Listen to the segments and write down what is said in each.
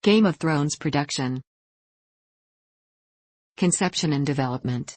Game of Thrones production. Conception and development.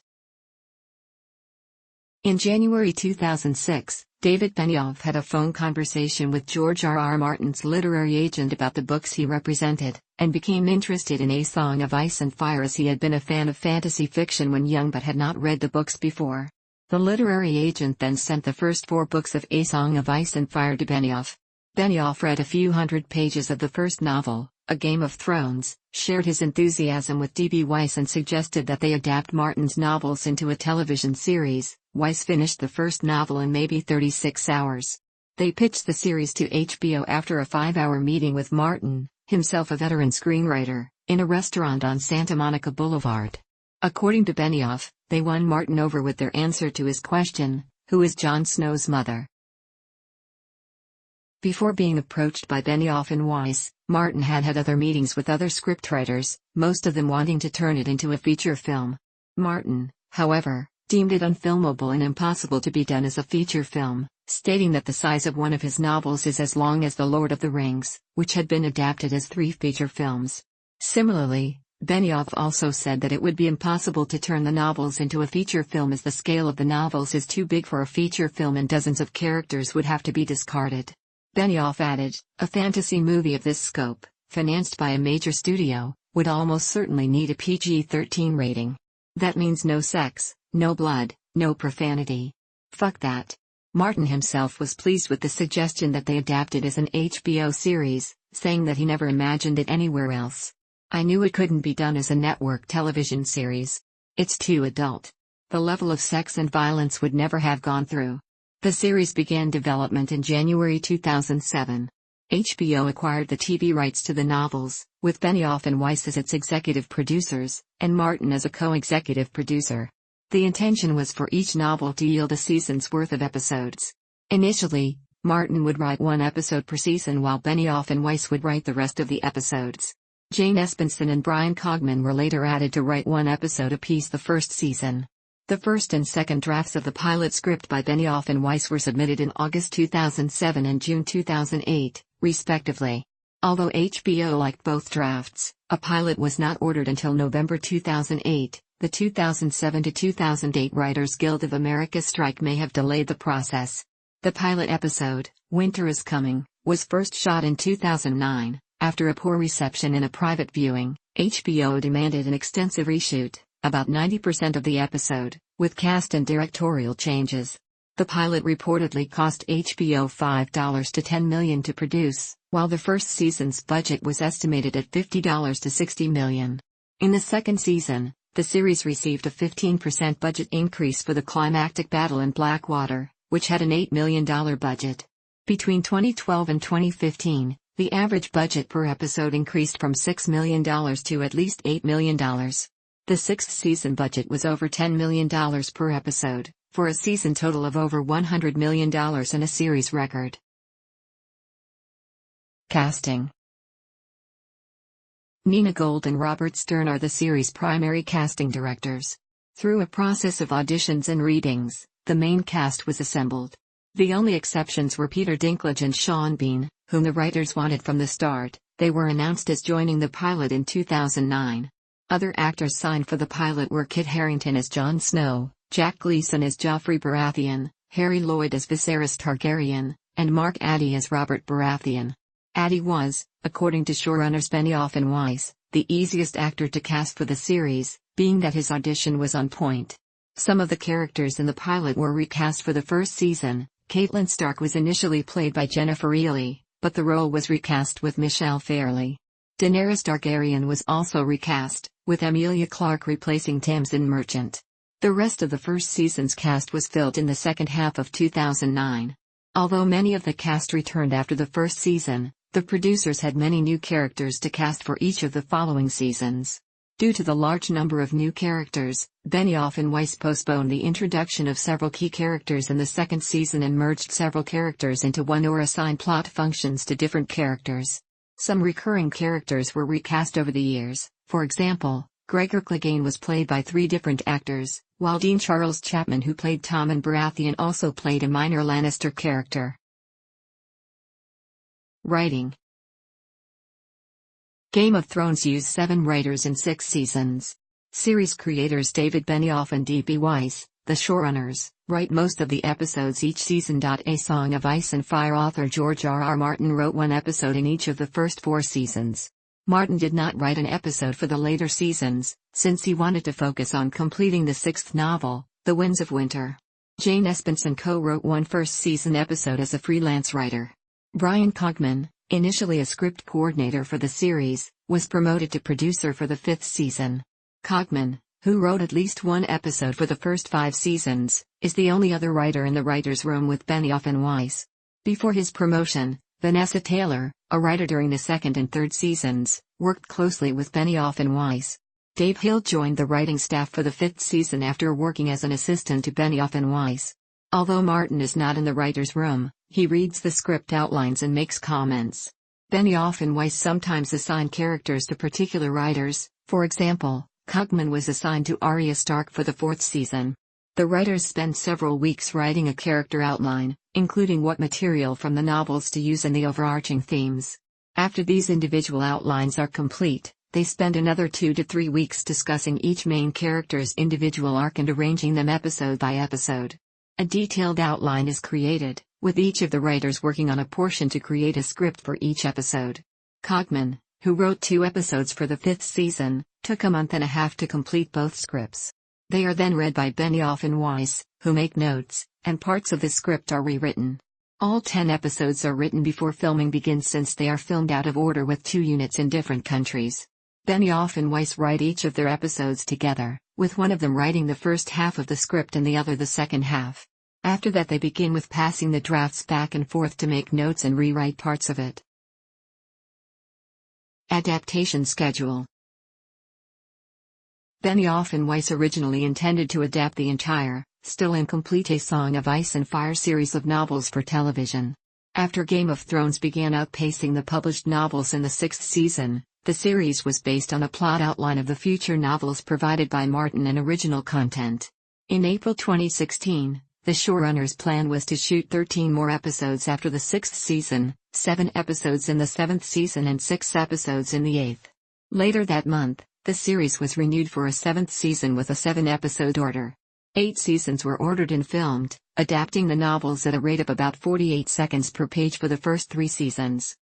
In January 2006, David Benioff had a phone conversation with George R.R. Martin's literary agent about the books he represented, and became interested in A Song of Ice and Fire as he had been a fan of fantasy fiction when young but had not read the books before. The literary agent then sent the first 4 books of A Song of Ice and Fire to Benioff. Benioff read a few hundred pages of the first novel, A Game of Thrones, shared his enthusiasm with D.B. Weiss and suggested that they adapt Martin's novels into a television series. Weiss finished the first novel in maybe 36 hours. They pitched the series to HBO after a 5-hour meeting with Martin, himself a veteran screenwriter, in a restaurant on Santa Monica Boulevard. According to Benioff, they won Martin over with their answer to his question, "Who is Jon Snow's mother?" Before being approached by Benioff and Weiss, Martin had had other meetings with other scriptwriters, most of them wanting to turn it into a feature film. Martin, however, deemed it unfilmable and impossible to be done as a feature film, stating that the size of one of his novels is as long as The Lord of the Rings, which had been adapted as 3 feature films. Similarly, Benioff also said that it would be impossible to turn the novels into a feature film as the scale of the novels is too big for a feature film and dozens of characters would have to be discarded. Benioff added, "A fantasy movie of this scope, financed by a major studio, would almost certainly need a PG-13 rating. That means no sex, no blood, no profanity. Fuck that." Martin himself was pleased with the suggestion that they adapt it as an HBO series, saying that he never imagined it anywhere else. "I knew it couldn't be done as a network television series. It's too adult. The level of sex and violence would never have gone through." The series began development in January 2007. HBO acquired the TV rights to the novels, with Benioff and Weiss as its executive producers, and Martin as a co-executive producer. The intention was for each novel to yield a season's worth of episodes. Initially, Martin would write 1 episode per season while Benioff and Weiss would write the rest of the episodes. Jane Espenson and Brian Cogman were later added to write 1 episode apiece the first season. The first and second drafts of the pilot script by Benioff and Weiss were submitted in August 2007 and June 2008, respectively. Although HBO liked both drafts, a pilot was not ordered until November 2008. The 2007 to 2008 Writers Guild of America strike may have delayed the process. The pilot episode, Winter is Coming, was first shot in 2009. After a poor reception in a private viewing, HBO demanded an extensive reshoot, about 90% of the episode, with cast and directorial changes. The pilot reportedly cost HBO $5 to $10 million to produce, while the first season's budget was estimated at $50 to $60 million. In the second season, the series received a 15% budget increase for the climactic battle in Blackwater, which had an $8 million budget. Between 2012 and 2015, the average budget per episode increased from $6 million to at least $8 million. The 6th season budget was over $10 million per episode, for a season total of over $100 million and a series record. Casting. Nina Gold and Robert Stern are the series' primary casting directors. Through a process of auditions and readings, the main cast was assembled. The only exceptions were Peter Dinklage and Sean Bean, whom the writers wanted from the start. They were announced as joining the pilot in 2009. Other actors signed for the pilot were Kit Harington as Jon Snow, Jack Gleeson as Joffrey Baratheon, Harry Lloyd as Viserys Targaryen, and Mark Addy as Robert Baratheon. Addy was, according to showrunners Benioff and Weiss, the easiest actor to cast for the series, being that his audition was on point. Some of the characters in the pilot were recast for the first season. Catelyn Stark was initially played by Jennifer Ely, but the role was recast with Michelle Fairley. Daenerys Targaryen was also recast, with Emilia Clarke replacing Tamsin Merchant. The rest of the first season's cast was filled in the second half of 2009. Although many of the cast returned after the first season, the producers had many new characters to cast for each of the following seasons. Due to the large number of new characters, Benioff and Weiss postponed the introduction of several key characters in the second season and merged several characters into one or assigned plot functions to different characters. Some recurring characters were recast over the years. For example, Gregor Clegane was played by 3 different actors, while Dean Charles Chapman, who played Tommen Baratheon, also played a minor Lannister character. Writing. Game of Thrones used 7 writers in 6 seasons. Series creators David Benioff and D.B. Weiss, the showrunners, write most of the episodes each season. A Song of Ice and Fire author George R.R. Martin wrote 1 episode in each of the first 4 seasons. Martin did not write an episode for the later seasons, since he wanted to focus on completing the 6th novel, The Winds of Winter. Jane Espenson co-wrote 1 first-season episode as a freelance writer. Brian Cogman, initially a script coordinator for the series, was promoted to producer for the 5th season. Cogman, who wrote at least 1 episode for the first 5 seasons, is the only other writer in the writer's room with Benioff and Weiss. Before his promotion, Vanessa Taylor, a writer during the 2nd and 3rd seasons, worked closely with Benioff and Weiss. Dave Hill joined the writing staff for the 5th season after working as an assistant to Benioff and Weiss. Although Martin is not in the writer's room, he reads the script outlines and makes comments. Benioff and Weiss sometimes assign characters to particular writers. For example, Cogman was assigned to Arya Stark for the 4th season. The writers spend several weeks writing a character outline, including what material from the novels to use and the overarching themes. After these individual outlines are complete, they spend another 2 to 3 weeks discussing each main character's individual arc and arranging them episode by episode. A detailed outline is created, with each of the writers working on a portion to create a script for each episode. Cogman, who wrote 2 episodes for the 5th season, took a month and a half to complete both scripts. They are then read by Benioff and Weiss, who make notes, and parts of the script are rewritten. All 10 episodes are written before filming begins since they are filmed out of order with 2 units in different countries. Benioff and Weiss write each of their episodes together, with one of them writing the first half of the script and the other the second half. After that they begin with passing the drafts back and forth to make notes and rewrite parts of it. Adaptation schedule. Benioff and Weiss originally intended to adapt the entire, still incomplete A Song of Ice and Fire series of novels for television. After Game of Thrones began outpacing the published novels in the 6th season, the series was based on a plot outline of the future novels provided by Martin and original content. In April 2016, the showrunner's plan was to shoot 13 more episodes after the 6th season, 7 episodes in the 7th season and 6 episodes in the 8th. Later that month, the series was renewed for a 7th season with a 7-episode order. 8 seasons were ordered and filmed, adapting the novels at a rate of about 48 seconds per page for the first 3 seasons.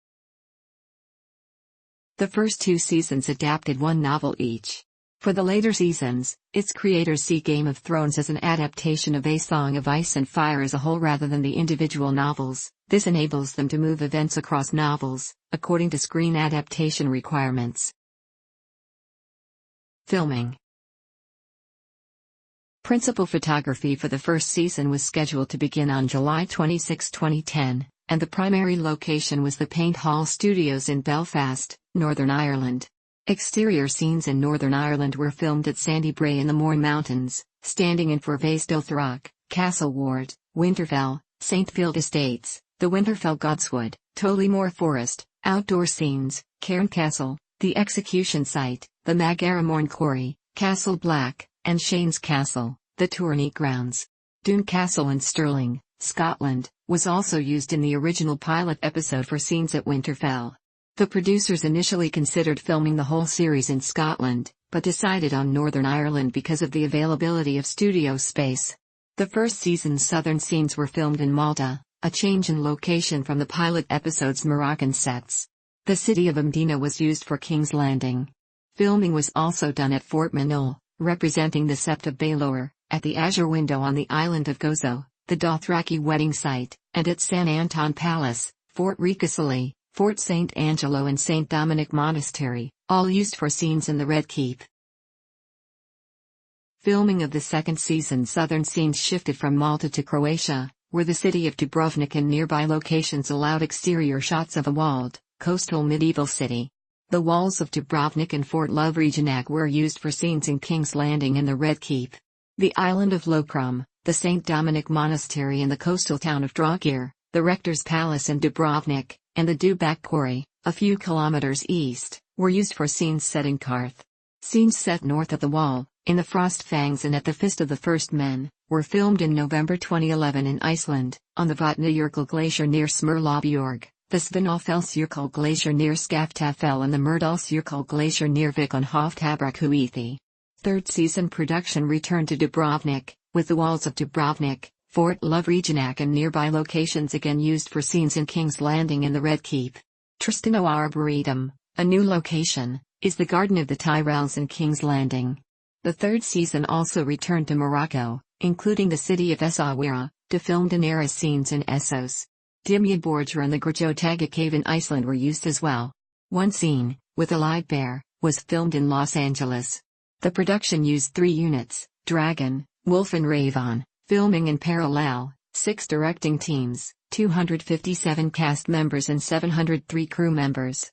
The first 2 seasons adapted 1 novel each. For the later seasons, its creators see Game of Thrones as an adaptation of A Song of Ice and Fire as a whole rather than the individual novels. This enables them to move events across novels, according to screen adaptation requirements. Filming. Principal photography for the first season was scheduled to begin on July 26, 2010, and the primary location was the Paint Hall Studios in Belfast, Northern Ireland. Exterior scenes in Northern Ireland were filmed at Sandy Brae in the Mourne Mountains, standing in for Vaisdilthrock, Castle Ward, Winterfell, Saintfield Estates, the Winterfell Godswood, Tollymore Forest, outdoor scenes, Cairn Castle, the execution site, the Magaramorn Quarry, Castle Black, and Shane's Castle, the tourney grounds. Doune Castle in Stirling, Scotland, was also used in the original pilot episode for scenes at Winterfell. The producers initially considered filming the whole series in Scotland, but decided on Northern Ireland because of the availability of studio space. The first season's southern scenes were filmed in Malta, a change in location from the pilot episode's Moroccan sets. The city of Mdina was used for King's Landing. Filming was also done at Fort Minol, representing the Sept of Baelor, at the Azure Window on the island of Gozo, the Dothraki wedding site, and at San Anton Palace, Fort Ricasoli, Fort St. Angelo and St. Dominic Monastery, all used for scenes in the Red Keep. Filming of the second season's southern scenes shifted from Malta to Croatia, where the city of Dubrovnik and nearby locations allowed exterior shots of a walled, coastal medieval city. The walls of Dubrovnik and Fort Lovregenag were used for scenes in King's Landing and the Red Keep. The island of Lokrum, the St. Dominic Monastery and the coastal town of Dragir, the Rector's Palace in Dubrovnik, and the Dubac Quarry, a few kilometers east, were used for scenes set in Karth. Scenes set north of the wall, in the Frost Fangs and at the Fist of the First Men, were filmed in November 2011 in Iceland, on the Vatnajökull Glacier near Smyrlabjörg, the Svinalfell Glacier near Skaftafell and the Myrdalsjökull Glacier near Vik on Hoftabrakuithi. Third season production returned to Dubrovnik, with the walls of Dubrovnik, Fort Lovregenac and nearby locations again used for scenes in King's Landing and the Red Keep. Tristano Arboretum, a new location, is the Garden of the Tyrells in King's Landing. The third season also returned to Morocco, including the city of Essaouira, to film Daenerys scenes in Essos. Dimja Borgir and the Grjotaga Cave in Iceland were used as well. One scene, with a live bear, was filmed in Los Angeles. The production used 3 units, Dragon, Wolf and Raven, filming in parallel, 6 directing teams, 257 cast members and 703 crew members.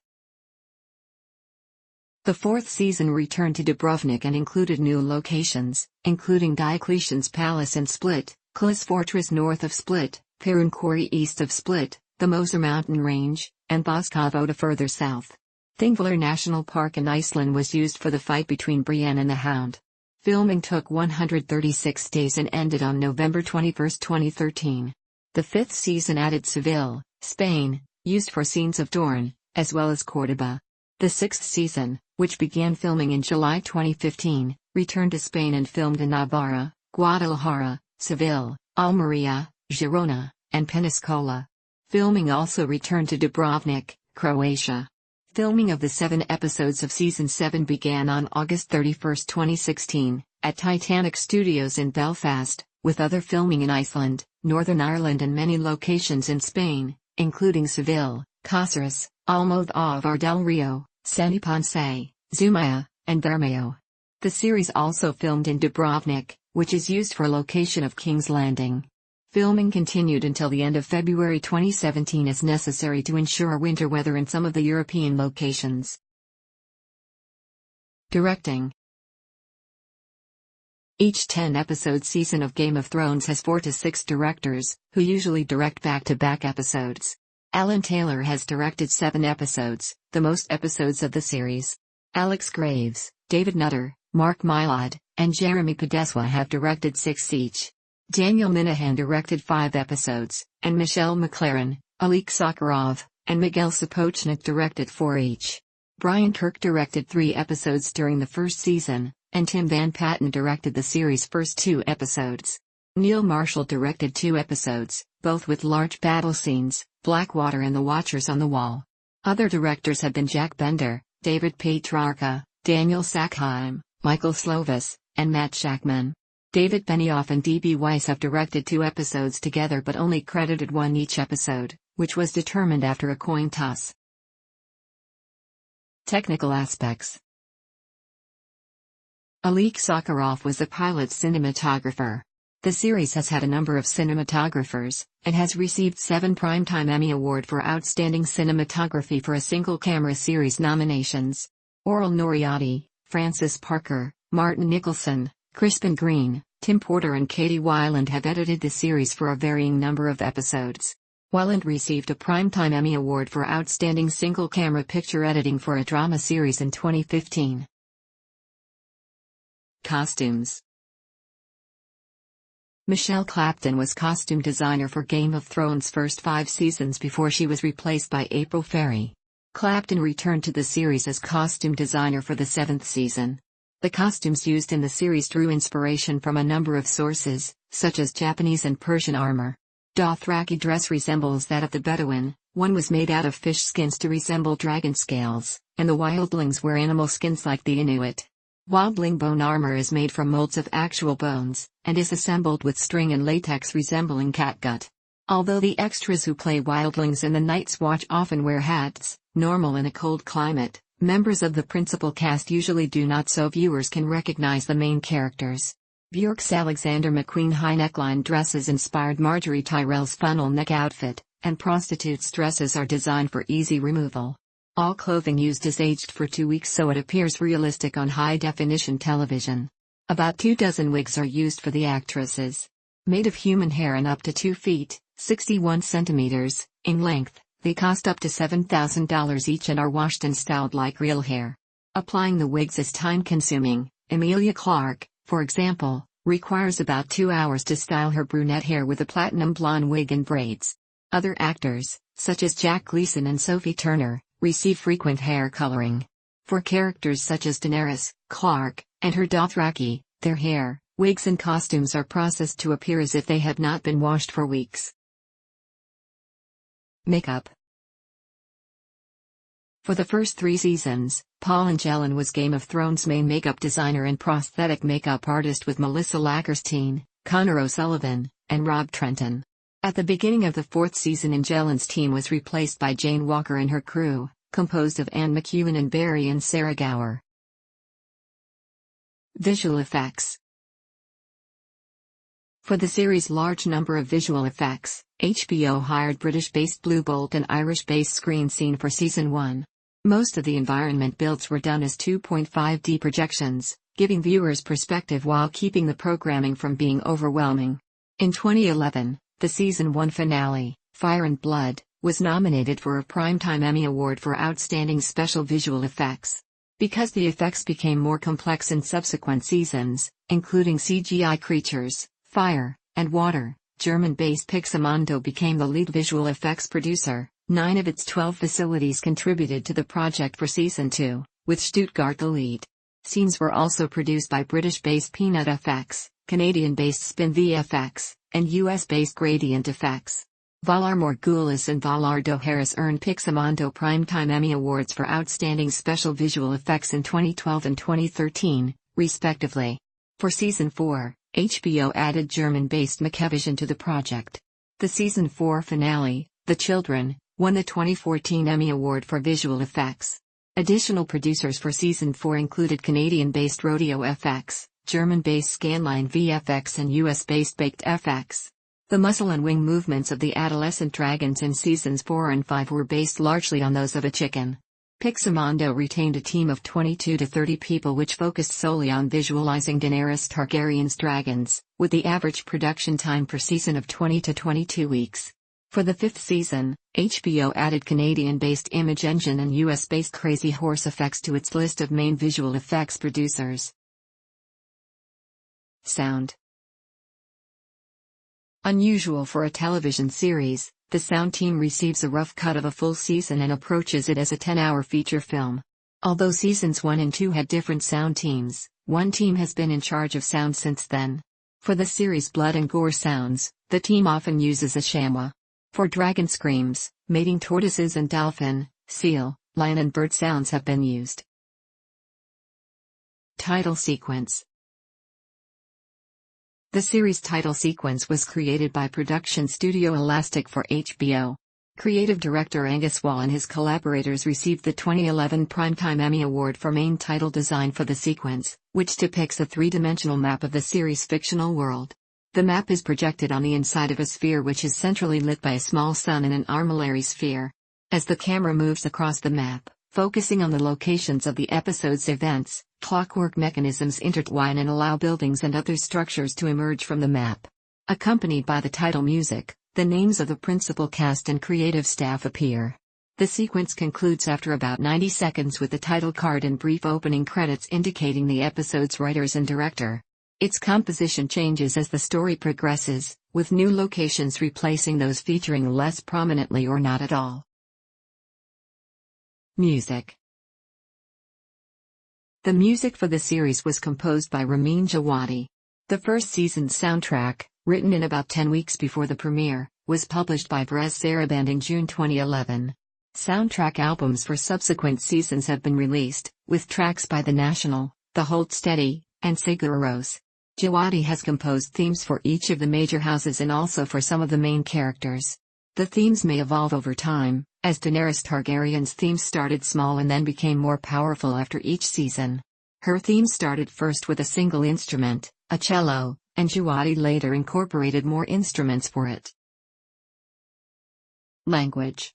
The fourth season returned to Dubrovnik and included new locations, including Diocletian's Palace in Split, Klis Fortress north of Split, Perun Quarry east of Split, the Moser Mountain Range, and Boskavoda further south. Thingvellir National Park in Iceland was used for the fight between Brienne and the Hound. Filming took 136 days and ended on November 21, 2013. The fifth season added Seville, Spain, used for scenes of Dorne, as well as Córdoba. The sixth season, which began filming in July 2015, returned to Spain and filmed in Navarra, Guadalajara, Seville, Almería, Girona, and Pensacola. Filming also returned to Dubrovnik, Croatia. Filming of the 7 episodes of Season 7 began on August 31, 2016, at Titanic Studios in Belfast, with other filming in Iceland, Northern Ireland and many locations in Spain, including Seville, Cáceres, Almodóvar del Rio, San Ponce, Zumaya, and Bermeo. The series also filmed in Dubrovnik, which is used for location of King's Landing. Filming continued until the end of February 2017 as necessary to ensure winter weather in some of the European locations. Directing. Each 10-episode season of Game of Thrones has 4 to 6 directors, who usually direct back-to-back episodes. Alan Taylor has directed 7 episodes, the most episodes of the series. Alex Graves, David Nutter, Mark Mylod, and Jeremy Podeswa have directed 6 each. Daniel Minahan directed 5 episodes, and Michelle McLaren, Alik Sakharov, and Miguel Sapochnik directed 4 each. Brian Kirk directed 3 episodes during the first season, and Tim Van Patten directed the series' first 2 episodes. Neil Marshall directed 2 episodes, both with large battle scenes, Blackwater and the Watchers on the Wall. Other directors have been Jack Bender, David Petrarca, Daniel Sackheim, Michael Slovis, and Matt Shackman. David Benioff and D.B. Weiss have directed 2 episodes together but only credited 1 each episode, which was determined after a coin toss. Technical aspects. Alik Sakharov was the pilot's cinematographer. The series has had a number of cinematographers, and has received 7 Primetime Emmy Award for Outstanding Cinematography for a Single Camera Series nominations. Oral Noriati, Francis Parker, Martin Nicholson, Crispin Green, Tim Porter and Katie Weiland have edited the series for a varying number of episodes. Weiland received a Primetime Emmy Award for Outstanding Single-Camera Picture Editing for a Drama Series in 2015. Costumes. Michelle Clapton was costume designer for Game of Thrones' first 5 seasons before she was replaced by April Ferry. Clapton returned to the series as costume designer for the 7th season. The costumes used in the series drew inspiration from a number of sources, such as Japanese and Persian armor. Dothraki dress resembles that of the Bedouin, one was made out of fish skins to resemble dragon scales, and the wildlings wear animal skins like the Inuit. Wildling bone armor is made from molds of actual bones, and is assembled with string and latex resembling catgut. Although the extras who play wildlings in the Night's Watch often wear hats, normal in a cold climate, members of the principal cast usually do not, so viewers can recognize the main characters. Bjork's Alexander McQueen high neckline dresses inspired Marjorie Tyrell's funnel neck outfit, and prostitutes' dresses are designed for easy removal. All clothing used is aged for 2 weeks so it appears realistic on high-definition television. About 24 wigs are used for the actresses. Made of human hair and up to 2 feet, 61 centimeters, in length, they cost up to $7,000 each and are washed and styled like real hair. Applying the wigs is time-consuming. Emilia Clarke, for example, requires about 2 hours to style her brunette hair with a platinum blonde wig and braids. Other actors, such as Jack Gleason and Sophie Turner, receive frequent hair coloring. For characters such as Daenerys, Clark, and her Dothraki, their hair, wigs and costumes are processed to appear as if they had not been washed for weeks. Makeup. For the first 3 seasons, Paul Angelin was Game of Thrones' main makeup designer and prosthetic makeup artist with Melissa Lackerstein, Connor O'Sullivan, and Rob Trenton. At the beginning of the 4th season, Angelin's team was replaced by Jane Walker and her crew, composed of Anne McEwen and Barry and Sarah Gower. Visual effects. For the series' large number of visual effects, HBO hired British-based Blue Bolt and Irish-based Screen Scene for Season 1. Most of the environment builds were done as 2.5D projections, giving viewers perspective while keeping the programming from being overwhelming. In 2011, the Season 1 finale, Fire and Blood, was nominated for a Primetime Emmy Award for Outstanding Special Visual Effects. Because the effects became more complex in subsequent seasons, including CGI creatures, fire, and water, German-based Pixamondo became the lead visual effects producer. 9 of its 12 facilities contributed to the project for Season 2, with Stuttgart the lead. Scenes were also produced by British-based Peanut FX, Canadian-based Spin VFX, and US-based Gradient Effects. Valar Morghulis and Valar Dohaeris earned Pixamondo Primetime Emmy Awards for Outstanding Special Visual Effects in 2012 and 2013, respectively. For Season 4, HBO added German-based Makevision to the project. The Season 4 finale, The Children, won the 2014 Emmy Award for Visual Effects. Additional producers for Season 4 included Canadian-based Rodeo FX, German-based Scanline VFX and US-based Baked FX. The muscle and wing movements of the adolescent dragons in Seasons 4 and 5 were based largely on those of a chicken. Pixamondo retained a team of 22 to 30 people which focused solely on visualizing Daenerys Targaryen's dragons, with the average production time per season of 20 to 22 weeks. For the 5th season, HBO added Canadian-based Image Engine and US-based Crazy Horse Effects to its list of main visual effects producers. Sound. Unusual for a television series, the sound team receives a rough cut of a full season and approaches it as a 10-hour feature film. Although Seasons 1 and 2 had different sound teams, one team has been in charge of sound since then. For the series' blood and gore sounds, the team often uses a chamois. For dragon screams, mating tortoises and dolphin, seal, lion and bird sounds have been used. Title sequence. The series' title sequence was created by production studio Elastic for HBO. Creative director Angus Wall and his collaborators received the 2011 Primetime Emmy Award for main title design for the sequence, which depicts a 3-dimensional map of the series' fictional world. The map is projected on the inside of a sphere which is centrally lit by a small sun and an armillary sphere. As the camera moves across the map, focusing on the locations of the episode's events, clockwork mechanisms intertwine and allow buildings and other structures to emerge from the map. Accompanied by the title music, the names of the principal cast and creative staff appear. The sequence concludes after about 90 seconds with the title card and brief opening credits indicating the episode's writers and director. Its composition changes as the story progresses, with new locations replacing those featuring less prominently or not at all. Music. The music for the series was composed by Ramin Djawadi. The first season's soundtrack, written in about 10 weeks before the premiere, was published by Perez Sarabande in June 2011. Soundtrack albums for subsequent seasons have been released, with tracks by The National, The Hold Steady, and Sigur Rós. Djawadi has composed themes for each of the major houses and also for some of the main characters. The themes may evolve over time, as Daenerys Targaryen's theme started small and then became more powerful after each season. Her theme started first with a single instrument, a cello, and Djawadi later incorporated more instruments for it. Language.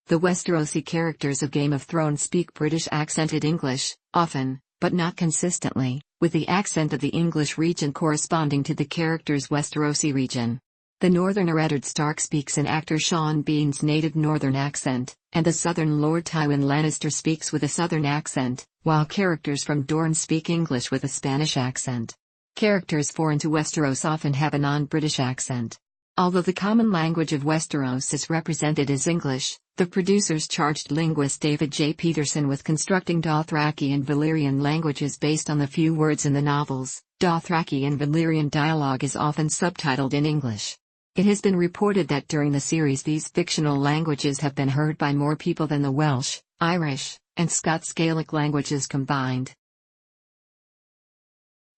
The Westerosi characters of Game of Thrones speak British accented English, often, but not consistently, with the accent of the English region corresponding to the character's Westerosi region. The Northerner Eddard Stark speaks in actor Sean Bean's native Northern accent, and the Southern Lord Tywin Lannister speaks with a Southern accent, while characters from Dorne speak English with a Spanish accent. Characters foreign to Westeros often have a non-British accent. Although the common language of Westeros is represented as English, the producers charged linguist David J. Peterson with constructing Dothraki and Valyrian languages based on the few words in the novels. Dothraki and Valyrian dialogue is often subtitled in English. It has been reported that during the series these fictional languages have been heard by more people than the Welsh, Irish, and Scots Gaelic languages combined.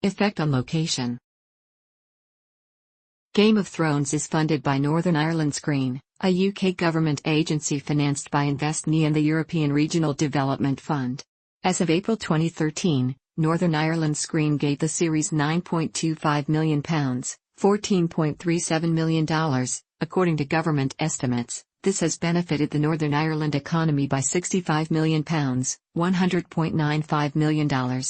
Effect on location. Game of Thrones is funded by Northern Ireland Screen, a UK government agency financed by InvestMe and the European Regional Development Fund. As of April 2013, Northern Ireland Screen gave the series £9.25 million, $14.37 million, according to government estimates. This has benefited the Northern Ireland economy by £65 million, $100.95 million.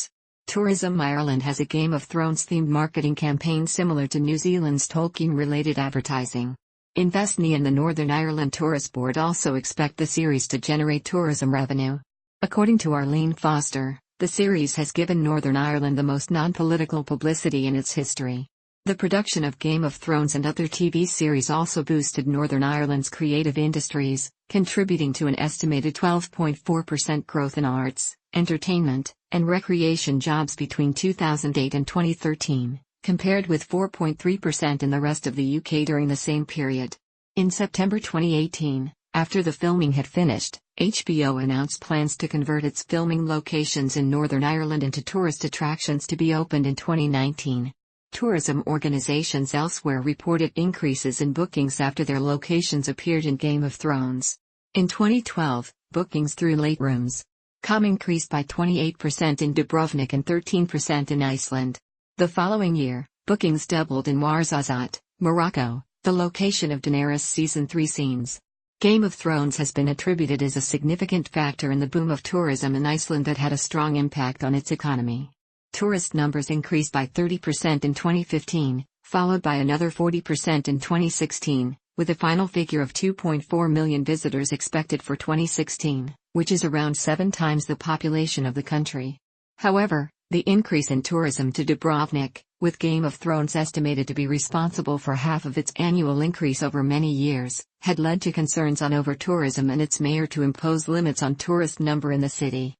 Tourism Ireland has a Game of Thrones-themed marketing campaign similar to New Zealand's Tolkien-related advertising. InvestMe and the Northern Ireland Tourist Board also expect the series to generate tourism revenue. According to Arlene Foster, the series has given Northern Ireland the most non-political publicity in its history. The production of Game of Thrones and other TV series also boosted Northern Ireland's creative industries, contributing to an estimated 12.4% growth in arts, entertainment, and recreation jobs between 2008 and 2013, compared with 4.3% in the rest of the UK during the same period. In September 2018, after the filming had finished, HBO announced plans to convert its filming locations in Northern Ireland into tourist attractions to be opened in 2019. Tourism organizations elsewhere reported increases in bookings after their locations appeared in Game of Thrones. In 2012, bookings through late rooms.com increased by 28% in Dubrovnik and 13% in Iceland. The following year, bookings doubled in Ouarzazate, Morocco, the location of Daenerys Season 3 scenes. Game of Thrones has been attributed as a significant factor in the boom of tourism in Iceland that had a strong impact on its economy. Tourist numbers increased by 30% in 2015, followed by another 40% in 2016, with a final figure of 2.4 million visitors expected for 2016, which is around 7 times the population of the country. However, the increase in tourism to Dubrovnik, with Game of Thrones estimated to be responsible for half of its annual increase over many years, had led to concerns on over-tourism and its mayor to impose limits on tourist number in the city.